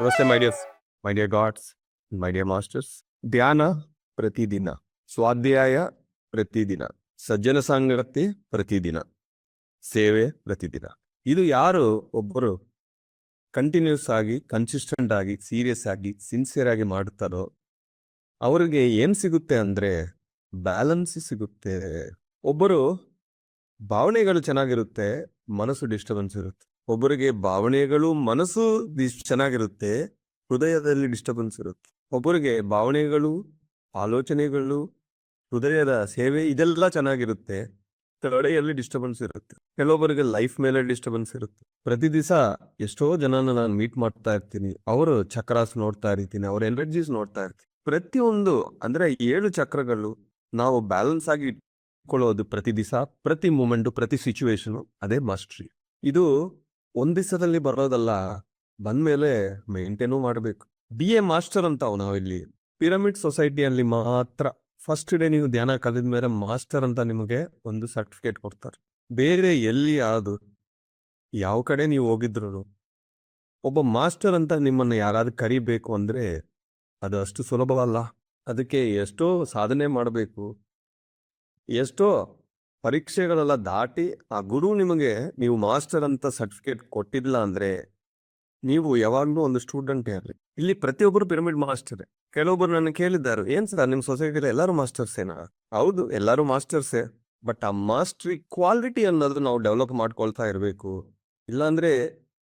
ನಮಸ್ತೆ my dear God's, my dear masters. ಧ್ಯಾನ ಪ್ರತಿದಿನ, ಸ್ವಾಧ್ಯಾಯ ಪ್ರತಿದಿನ, ಸಜ್ಜನ ಸಂಗತಿ ಪ್ರತಿದಿನ, ಸೇವೆ ಪ್ರತಿದಿನ. ಇದು ಯಾರು ಒಬ್ಬರು ಕಂಟಿನ್ಯೂಸ್ ಆಗಿ, ಕನ್ಸಿಸ್ಟೆಂಟ್ ಆಗಿ, ಸೀರಿಯಸ್ ಆಗಿ, ಸಿನ್ಸಿಯರ್ ಆಗಿ ಮಾಡುತ್ತಾರೋ ಅವ್ರಿಗೆ ಏನ್ ಸಿಗುತ್ತೆ ಅಂದ್ರೆ ಬ್ಯಾಲೆನ್ಸ್ ಸಿಗುತ್ತೆ. ಒಬ್ಬರು ಭಾವನೆಗಳು ಚೆನ್ನಾಗಿರುತ್ತೆ, ಮನಸ್ಸು ಡಿಸ್ಟರ್ಬೆನ್ಸ್ ಇರುತ್ತೆ. ಒಬ್ಬರಿಗೆ ಭಾವನೆಗಳು ಮನಸ್ಸು ಚೆನ್ನಾಗಿರುತ್ತೆ, ಹೃದಯದಲ್ಲಿ ಡಿಸ್ಟರ್ಬೆನ್ಸ್ ಇರುತ್ತೆ. ಒಬ್ಬರಿಗೆ ಭಾವನೆಗಳು, ಆಲೋಚನೆಗಳು, ಹೃದಯದ ಸೇವೆ ಇದೆಲ್ಲ ಚೆನ್ನಾಗಿರುತ್ತೆ, ತಡೆಯಲ್ಲಿ ಡಿಸ್ಟರ್ಬೆನ್ಸ್ ಇರುತ್ತೆ. ಕೆಲವೊಬ್ಬರಿಗೆ ಲೈಫ್ ಮೇಲೆ ಡಿಸ್ಟರ್ಬೆನ್ಸ್ ಇರುತ್ತೆ. ಪ್ರತಿ ದಿವಸ ಎಷ್ಟೋ ಜನನ ನಾನು ಮೀಟ್ ಮಾಡ್ತಾ ಇರ್ತೀನಿ, ಅವರು ಚಕ್ರಾಸ್ ನೋಡ್ತಾ ಇರ್ತೀನಿ, ಅವ್ರ ಎನರ್ಜೀಸ್ ನೋಡ್ತಾ ಇರ್ತೀನಿ. ಪ್ರತಿಯೊಂದು ಅಂದ್ರೆ 7 ಚಕ್ರಗಳು ನಾವು ಬ್ಯಾಲೆನ್ಸ್ ಆಗಿ ಇಟ್ಕೊಳ್ಳೋದು ಪ್ರತಿ ದಿವಸ, ಪ್ರತಿ ಮೂಮೆಂಟು, ಪ್ರತಿ ಸಿಚುವೇಶನ್, ಅದೇ ಮಾಸ್ಟ್ರಿ. ಇದು ಒಂದ್ ದಿವಸದಲ್ಲಿ ಬರೋದಲ್ಲ, ಬಂದ್ಮೇಲೆ ಮೇಂಟೈನು ಮಾಡಬೇಕು. BA ಮಾಸ್ಟರ್ ಅಂತ ನಾವಿಲ್ಲಿ ಪಿರಮಿಡ್ ಸೊಸೈಟಿಯಲ್ಲಿ ಮಾತ್ರ ಫಸ್ಟ್ ಡೇ ನೀವು ಧ್ಯಾನ ಕಲಿದ ಮೇಲೆ ಮಾಸ್ಟರ್ ಅಂತ ನಿಮಗೆ ಒಂದು ಸರ್ಟಿಫಿಕೇಟ್ ಕೊಡ್ತಾರೆ. ಬೇರೆ ಎಲ್ಲಿ ಯಾವ ಕಡೆ ನೀವು ಹೋಗಿದ್ರು ಒಬ್ಬ ಮಾಸ್ಟರ್ ಅಂತ ನಿಮ್ಮನ್ನ ಯಾರಾದ್ರೂ ಕರಿಬೇಕು ಅಂದ್ರೆ ಅದು ಅಷ್ಟು ಸುಲಭವಲ್ಲ. ಅದಕ್ಕೆ ಎಷ್ಟೋ ಸಾಧನೆ ಮಾಡಬೇಕು, ಎಷ್ಟೋ ಪರೀಕ್ಷೆಗಳೆಲ್ಲ ದಾಟಿ ಆ ಗುರು ನಿಮಗೆ ನೀವು ಮಾಸ್ಟರ್ ಅಂತ ಸರ್ಟಿಫಿಕೇಟ್ ಕೊಟ್ಟಿಲ್ಲ ಅಂದ್ರೆ ನೀವು ಯಾವಾಗ್ಲೂ ಒಂದು ಸ್ಟೂಡೆಂಟ್ ಇರಲಿ. ಇಲ್ಲಿ ಪ್ರತಿಯೊಬ್ಬರು ಪಿರಮಿಡ್ ಮಾಸ್ಟರ್. ಕೆಲವೊಬ್ಬರು ನನ್ನ ಕೇಳಿದ್ದಾರೆ, ಏನ್ ಸರ್ ನಿಮ್ ಸೊಸೈಟಿಲಿ ಎಲ್ಲರೂ ಮಾಸ್ಟರ್ಸೇನಾ? ಹೌದು, ಎಲ್ಲರೂ ಮಾಸ್ಟರ್ಸೇ. ಬಟ್ ಆ ಮಾಸ್ಟ್ರಿ ಕ್ವಾಲಿಟಿ ಅನ್ನೋದು ನಾವು ಡೆವಲಪ್ ಮಾಡ್ಕೊಳ್ತಾ ಇರಬೇಕು. ಇಲ್ಲಾಂದ್ರೆ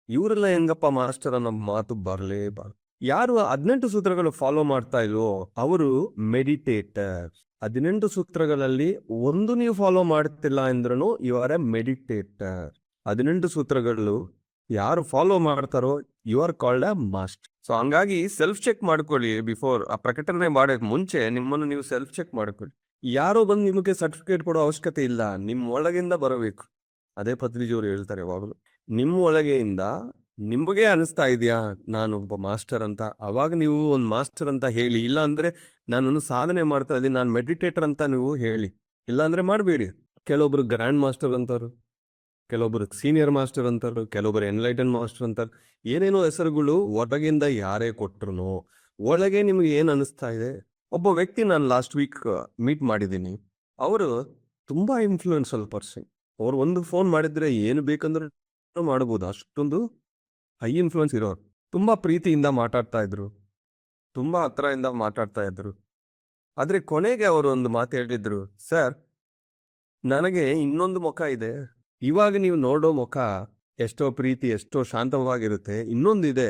ಇವರೆಲ್ಲ ಹೆಂಗಪ್ಪ ಮಾಸ್ಟರ್ ಅನ್ನೋ ಮಾತು ಬರಲೇಬಾರ್ದು. ಯಾರು 18 ಸೂತ್ರಗಳು ಫಾಲೋ ಮಾಡ್ತಾ ಇಲ್ವೋ ಅವರು ಮೆಡಿಟೇಟರ್. 18 ಸೂತ್ರಗಳಲ್ಲಿ ಒಂದು ನೀವು ಫಾಲೋ ಮಾಡ್ತಿಲ್ಲ ಅಂದ್ರೂ ಯು ಆರ್ ಎ ಮೆಡಿಟೇಟರ್. 18 ಸೂತ್ರಗಳು ಯಾರು ಫಾಲೋ ಮಾಡ್ತಾರೋ you are called a master. So ಹಂಗಾಗಿ ಸೆಲ್ಫ್ ಚೆಕ್ ಮಾಡ್ಕೊಳ್ಳಿ. ಬಿಫೋರ್ ಆ ಪ್ರಕಟಣೆ ಮಾಡೋಕ್ ಮುಂಚೆ ನಿಮ್ಮನ್ನು ನೀವು ಸೆಲ್ಫ್ ಚೆಕ್ ಮಾಡ್ಕೊಳ್ಳಿ. ಯಾರೋ ಬಂದು ನಿಮಗೆ ಸರ್ಟಿಫಿಕೇಟ್ ಕೊಡೋ ಅವಶ್ಯಕತೆ ಇಲ್ಲ, ನಿಮ್ಮ ಒಳಗಿಂದ ಬರಬೇಕು. ಅದೇ ಪತ್ರಿಜಿಯವರು ಹೇಳ್ತಾರೆ ಯಾವಾಗಲೂ, ನಿಮ್ಮ ಒಳಗೆಯಿಂದ ನಿಮಗೆ ಅನಿಸ್ತಾ ಇದೆಯಾ ನಾನು ಒಬ್ಬ ಮಾಸ್ಟರ್ ಅಂತ, ಅವಾಗ ನೀವು ಒಂದು ಮಾಸ್ಟರ್ ಅಂತ ಹೇಳಿ. ಇಲ್ಲ ಅಂದ್ರೆ ನಾನು ಸಾಧನೆ ಮಾಡ್ತಾ ಇದ್ದೀನಿ, ನಾನು ಮೆಡಿಟೇಟರ್ ಅಂತ ನೀವು ಹೇಳಿ. ಇಲ್ಲ ಅಂದ್ರೆ ಮಾಡಬೇಡಿ. ಕೆಲವೊಬ್ರು ಗ್ರ್ಯಾಂಡ್ ಮಾಸ್ಟರ್ ಅಂತಾರು, ಕೆಲವೊಬ್ರು ಸೀನಿಯರ್ ಮಾಸ್ಟರ್ ಅಂತಾರು, ಕೆಲವೊಬ್ರು ಎನ್ಲೈಟನ್ ಮಾಸ್ಟರ್ ಅಂತಾರೆ. ಏನೇನೋ ಹೆಸರುಗಳು ಹೊರಗಿಂದ ಯಾರೇ ಕೊಟ್ರು ಒಳಗೆ ನಿಮ್ಗೆ ಏನ್ ಅನಿಸ್ತಾ ಇದೆ? ಒಬ್ಬ ವ್ಯಕ್ತಿ ನಾನು ಲಾಸ್ಟ್ ವೀಕ್ ಮೀಟ್ ಮಾಡಿದ್ದೀನಿ. ಅವರು ತುಂಬಾ ಇನ್ಫ್ಲೂಯೆನ್ಸಲ್ ಪರ್ಸನ್. ಅವ್ರು ಒಂದು ಫೋನ್ ಮಾಡಿದ್ರೆ ಏನು ಬೇಕಂದ್ರೆ ಮಾಡಬಹುದು, ಅಷ್ಟೊಂದು ಹೈ ಇನ್ಫ್ಲೂಯೆನ್ಸ್ ಇರೋರು. ತುಂಬಾ ಪ್ರೀತಿಯಿಂದ ಮಾತಾಡ್ತಾ ಇದ್ರು, ತುಂಬಾ ಹತ್ರದಿಂದ ಮಾತಾಡ್ತಾ ಇದ್ರು. ಆದ್ರೆ ಕೊನೆಗೆ ಅವರು ಒಂದು ಮಾತು ಹೇಳಿದ್ರು, ಸರ್ ನನಗೆ ಇನ್ನೊಂದು ಮುಖ ಇದೆ. ಇವಾಗ ನೀವು ನೋಡೋ ಮುಖ ಎಷ್ಟೋ ಪ್ರೀತಿ, ಎಷ್ಟೋ ಶಾಂತವಾಗಿರುತ್ತೆ. ಇನ್ನೊಂದಿದೆ,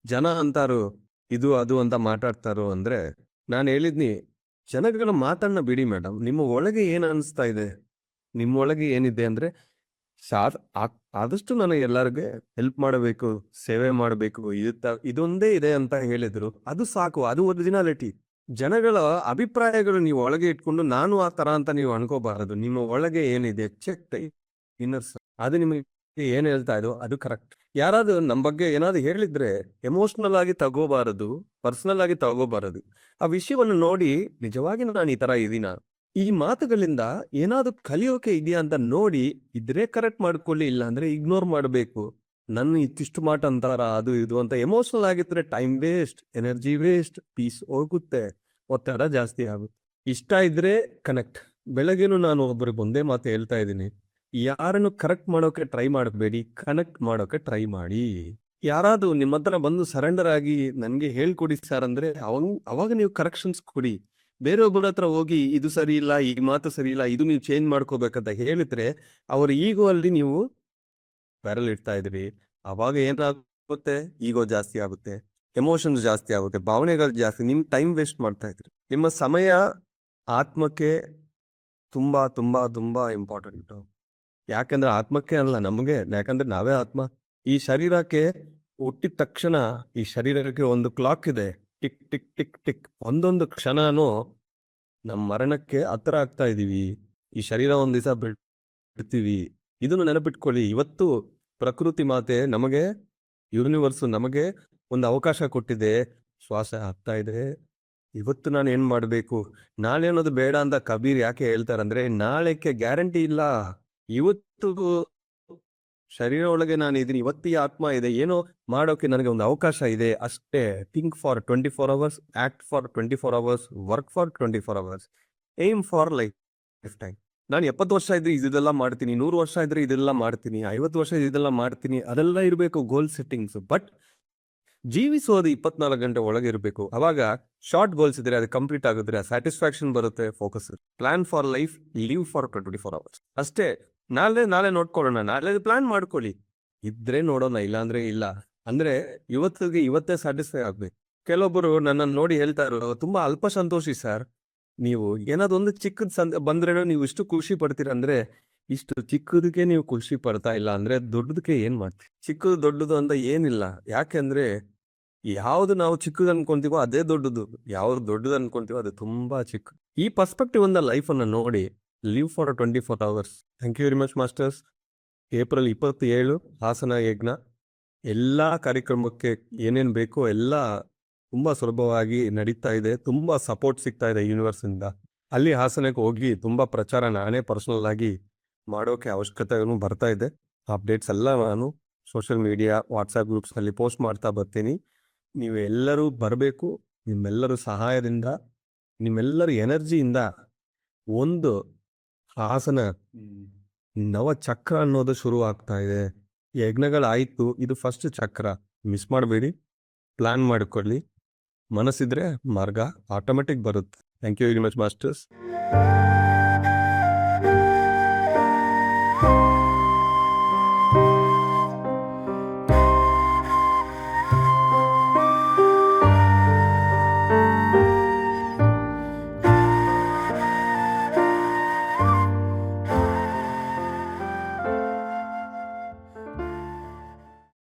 ಜನ ಅಂತಾರು ಇದು ಅದು ಅಂತ ಮಾತಾಡ್ತಾರೋ. ಅಂದ್ರೆ ನಾನು ಹೇಳಿದ್ನಿ, ಜನಗಳ ಮಾತನ್ನ ಬಿಡಿ ಮೇಡಮ್, ನಿಮ್ಮ ಒಳಗೆ ಏನ್ ಅನಿಸ್ತಾ ಇದೆ, ನಿಮ್ಮ ಒಳಗೆ ಏನಿದೆ ಅಂದ್ರೆ ಆದಷ್ಟು ನನಗೆ ಎಲ್ಲರಿಗೂ ಹೆಲ್ಪ್ ಮಾಡಬೇಕು, ಸೇವೆ ಮಾಡಬೇಕು, ಇದೊಂದೇ ಇದೆ ಅಂತ ಹೇಳಿದ್ರು. ಅದು ಸಾಕು, ಅದು ಒರಿಜಿನಾಲಿಟಿ. ಜನಗಳ ಅಭಿಪ್ರಾಯಗಳು ನೀವು ಒಳಗೆ ಇಟ್ಕೊಂಡು ನಾನು ಆ ತರ ಅಂತ ನೀವು ಅನ್ಕೋಬಾರದು. ನಿಮ್ಮ ಒಳಗೆ ಏನಿದೆ ಚೆಕ್ ಇನ್ನರ್ಸ್, ಅದು ನಿಮಗೆ ಏನ್ ಹೇಳ್ತಾ ಇದೋ ಅದು ಕರೆಕ್ಟ್. ಯಾರಾದ್ರೂ ನಮ್ಮ ಬಗ್ಗೆ ಏನಾದ್ರು ಹೇಳಿದ್ರೆ ಎಮೋಷನಲ್ ಆಗಿ ತಗೋಬಾರದು, ಪರ್ಸನಲ್ ಆಗಿ ತಗೋಬಾರದು. ಆ ವಿಷಯವನ್ನು ನೋಡಿ ನಿಜವಾಗಿ ನಾನು ಈ ತರ ಇದೀನ, ಈ ಮಾತುಗಳಿಂದ ಏನಾದ್ರು ಕಲಿಯೋಕೆ ಇದೆಯಾ ಅಂತ ನೋಡಿ, ಇದ್ರೆ ಕರೆಕ್ಟ್ ಮಾಡ್ಕೊಳ್ಳಿ, ಇಲ್ಲ ಅಂದ್ರೆ ಇಗ್ನೋರ್ ಮಾಡಬೇಕು. ನನ್ನ ಇಷ್ಟಿಷ್ಟು ಮಾಟ ಅಂತಾರ ಅದು ಇದು ಅಂತ ಎಮೋಷನಲ್ ಆಗಿದ್ರೆ time waste, energy waste, peace ಹೋಗುತ್ತೆ, ಒತ್ತಡ ಜಾಸ್ತಿ ಆಗುತ್ತೆ. ಇಷ್ಟ ಇದ್ರೆ ಕನೆಕ್ಟ್. ಬೆಳಗ್ಗೆನು ನಾನು ಒಬ್ಬರಿಗೆ ಒಂದೇ ಮಾತು ಹೇಳ್ತಾ ಇದ್ದೀನಿ, ಯಾರನ್ನು ಕರೆಕ್ಟ್ ಮಾಡೋಕೆ ಟ್ರೈ ಮಾಡಬೇಡಿ, ಕನೆಕ್ಟ್ ಮಾಡೋಕೆ ಟ್ರೈ ಮಾಡಿ. ಯಾರಾದ್ರೂ ನಿಮ್ಮ ಹತ್ರ ಬಂದು ಸರೆಂಡರ್ ಆಗಿ ನನ್ಗೆ ಹೇಳ್ಕೊಡಿ ಸರ್ ಅಂದ್ರೆ ಅವಾಗ ನೀವು ಕರೆಕ್ಷನ್ಸ್ ಕೊಡಿ. ಬೇರೊಬ್ಬರ ಹತ್ರ ಹೋಗಿ ಇದು ಸರಿ ಇಲ್ಲ, ಈ ಮಾತು ಸರಿ ಇಲ್ಲ, ಇದು ನೀವು ಚೇಂಜ್ ಮಾಡ್ಕೋಬೇಕಂತ ಹೇಳಿದ್ರೆ ಅವ್ರ ಈಗೋ ಅಲ್ಲಿ ನೀವು ಬೆರಲ್ ಇಡ್ತಾ ಇದ್ರಿ. ಅವಾಗ ಏನಾಗುತ್ತೆ, ಈಗೋ ಜಾಸ್ತಿ ಆಗುತ್ತೆ, ಎಮೋಷನ್ಸ್ ಜಾಸ್ತಿ ಆಗುತ್ತೆ, ಭಾವನೆಗಳು ಜಾಸ್ತಿ, ನಿಮ್ ಟೈಮ್ ವೇಸ್ಟ್ ಮಾಡ್ತಾ ಇದ್ರಿ. ನಿಮ್ಮ ಸಮಯ ಆತ್ಮಕ್ಕೆ ತುಂಬಾ ತುಂಬಾ ತುಂಬಾ ಇಂಪಾರ್ಟೆಂಟ್. ಯಾಕಂದ್ರೆ ಆತ್ಮಕ್ಕೆ ಅಲ್ಲ ನಮಗೆ, ಯಾಕಂದ್ರೆ ನಾವೇ ಆತ್ಮ. ಈ ಶರೀರಕ್ಕೆ ಹುಟ್ಟಿದ ತಕ್ಷಣ ಈ ಶರೀರಕ್ಕೆ ಒಂದು ಕ್ಲಾಕ್ ಇದೆ, ಟಿಕ್ ಟಿಕ್ ಟಿಕ್ ಟಿಕ್. ಒಂದೊಂದು ಕ್ಷಣನೂ ನಮ್ಮ ಮರಣಕ್ಕೆ ಹತ್ರ ಆಗ್ತಾ ಇದೀವಿ. ಈ ಶರೀರ ಒಂದ್ ದಿವಸ ಬಿಡ್ತೀವಿ, ಇದನ್ನು ನೆನಪಿಟ್ಕೊಳ್ಳಿ. ಇವತ್ತು ಪ್ರಕೃತಿ ಮಾತೆ ನಮಗೆ, ಯೂನಿವರ್ಸ್ ನಮಗೆ ಒಂದು ಅವಕಾಶ ಕೊಟ್ಟಿದೆ, ಶ್ವಾಸ ಆಗ್ತಾ ಇದೆ. ಇವತ್ತು ನಾನು ಏನ್ ಮಾಡ್ಬೇಕು, ನಾಳೆ ಅನ್ನೋದು ಬೇಡ ಅಂತ ಕಬೀರ್ ಯಾಕೆ ಹೇಳ್ತಾರಂದ್ರೆ ನಾಳೆಕ್ಕೆ ಗ್ಯಾರಂಟಿ ಇಲ್ಲ. ಇವತ್ತು ಶರೀರ ಒಳಗೆ ನಾನು ಇದೀನಿ, ಇವತ್ತಿ ಆತ್ಮ ಇದೆ, ಏನೋ ಮಾಡೋಕೆ ನನಗೆ ಒಂದು ಅವಕಾಶ ಇದೆ ಅಷ್ಟೇ. Think for 24 hours, act for 24 hours, work for 24 hours, aim for life time. ನಾನು 70 ವರ್ಷ ಇದ್ರೆ ಇದೆಲ್ಲ ಮಾಡ್ತೀನಿ, 100 ವರ್ಷ ಇದ್ರೆ ಇದೆಲ್ಲ ಮಾಡ್ತೀನಿ, 50 ವರ್ಷ ಇದೆಲ್ಲ ಮಾಡ್ತೀನಿ, ಅದೆಲ್ಲ ಇರಬೇಕು ಗೋಲ್ ಸೆಟ್ಟಿಂಗ್ಸ್. ಬಟ್ ಜೀವಿಸೋದು 24 ಗಂಟೆ ಒಳಗೆ ಇರಬೇಕು. ಅವಾಗ ಶಾರ್ಟ್ ಗೋಲ್ಸ್ ಇದ್ರೆ ಅದು ಕಂಪ್ಲೀಟ್ ಆಗಿದ್ರೆ ಸ್ಯಾಟಿಸ್ಫ್ಯಾಕ್ಷನ್ ಬರುತ್ತೆ, focus. Plan for life, live for 24 hours ಅಷ್ಟೇ. ನಾಳೆ ನೋಡ್ಕೊಳ್ಳೋಣ, ನಾಳೆ ಪ್ಲಾನ್ ಮಾಡ್ಕೊಳ್ಳಿ, ಇದ್ರೆ ನೋಡೋಣ, ಇಲ್ಲ ಅಂದ್ರೆ ಇಲ್ಲ. ಅಂದ್ರೆ ಇವತ್ತಿಗೆ ಇವತ್ತೇ ಸ್ಯಾಟಿಸ್ಫೈ ಆಗ್ಬೇಕು. ಕೆಲವೊಬ್ಬರು ನನ್ನನ್ನು ನೋಡಿ ಹೇಳ್ತಾ ಇರೋ, ತುಂಬಾ ಅಲ್ಪ ಸಂತೋಷಿ ಸರ್ ನೀವು, ಏನಾದ್ರು ಒಂದು ಚಿಕ್ಕದ್ ಬಂದ್ರೆ ನೀವು ಇಷ್ಟು ಖುಷಿ ಪಡ್ತೀರ. ಅಂದ್ರೆ ಇಷ್ಟು ಚಿಕ್ಕದಕ್ಕೆ ನೀವು ಖುಷಿ ಪಡ್ತಾ ಇಲ್ಲ ಅಂದ್ರೆ ದೊಡ್ಡದಕ್ಕೆ ಏನ್ ಮಾಡ್ತೀವಿ? ಚಿಕ್ಕದು ದೊಡ್ಡದು ಅಂತ ಏನಿಲ್ಲ. ಯಾಕೆಂದ್ರೆ ಯಾವ್ದು ನಾವು ಚಿಕ್ಕದು ಅನ್ಕೊಂತೀವೋ ಅದೇ ದೊಡ್ಡದು, ಯಾವ್ದು ದೊಡ್ಡದು ಅನ್ಕೊಂತೀವೋ ಅದು ತುಂಬಾ ಚಿಕ್ಕ. ಈ ಪರ್ಸ್ಪೆಕ್ಟಿವ್ ಇಂದ ಲೈಫ್ ಅನ್ನ ನೋಡಿ, live for 24 hours. Thank you very much masters. April 27 Hassan ಯಜ್ಞ. ಎಲ್ಲಾ ಕಾರ್ಯಕ್ರಮಕ್ಕೆ ಏನೇನ್ ಬೇಕೋ ಎಲ್ಲ ತುಂಬಾ ಸುಲಭವಾಗಿ ನಡೀತಾ ಇದೆ. ತುಂಬಾ ಸಪೋರ್ಟ್ ಸಿಗ್ತಾ ಇದೆ ಯೂನಿವರ್ಸ್ ಇಂದ. ಅಲ್ಲಿ ಹಾಸನಕ್ಕೆ ಹೋಗಿ ತುಂಬಾ ಪ್ರಚಾರ ನಾನೇ ಪರ್ಸನಲ್ ಆಗಿ ಮಾಡೋಕೆ ಅವಶ್ಯಕತೆನೂ ಬರ್ತಾ ಇದೆ. ಅಪ್ಡೇಟ್ಸ್ ಎಲ್ಲ ನಾನು ಸೋಷಿಯಲ್ ಮೀಡಿಯಾ, ವಾಟ್ಸ್ಆ್ಯಪ್ ಗ್ರೂಪ್ಸ್ನಲ್ಲಿ ಪೋಸ್ಟ್ ಮಾಡ್ತಾ ಬರ್ತೀನಿ. ನೀವು ಎಲ್ಲರೂ ಬರಬೇಕು. ನಿಮ್ಮೆಲ್ಲರ ಸಹಾಯದಿಂದ, ನಿಮ್ಮೆಲ್ಲರ ಎನರ್ಜಿಯಿಂದ ಒಂದು ಹಾಸನ ನವ ಚಕ್ರ ಅನ್ನೋದು ಶುರು ಆಗ್ತಾ ಇದೆ. ಯಜ್ಞಗಳಾಯ್ತು, ಇದು ಫಸ್ಟ್ ಚಕ್ರ. ಮಿಸ್ ಮಾಡಬೇಡಿ, ಪ್ಲಾನ್ ಮಾಡಿಕೊಳ್ಳಿ. ಮನಸ್ಸಿದ್ರೆ ಮಾರ್ಗ ಆಟೋಮೆಟಿಕ್ ಬರುತ್ತೆ. Thank you very much masters.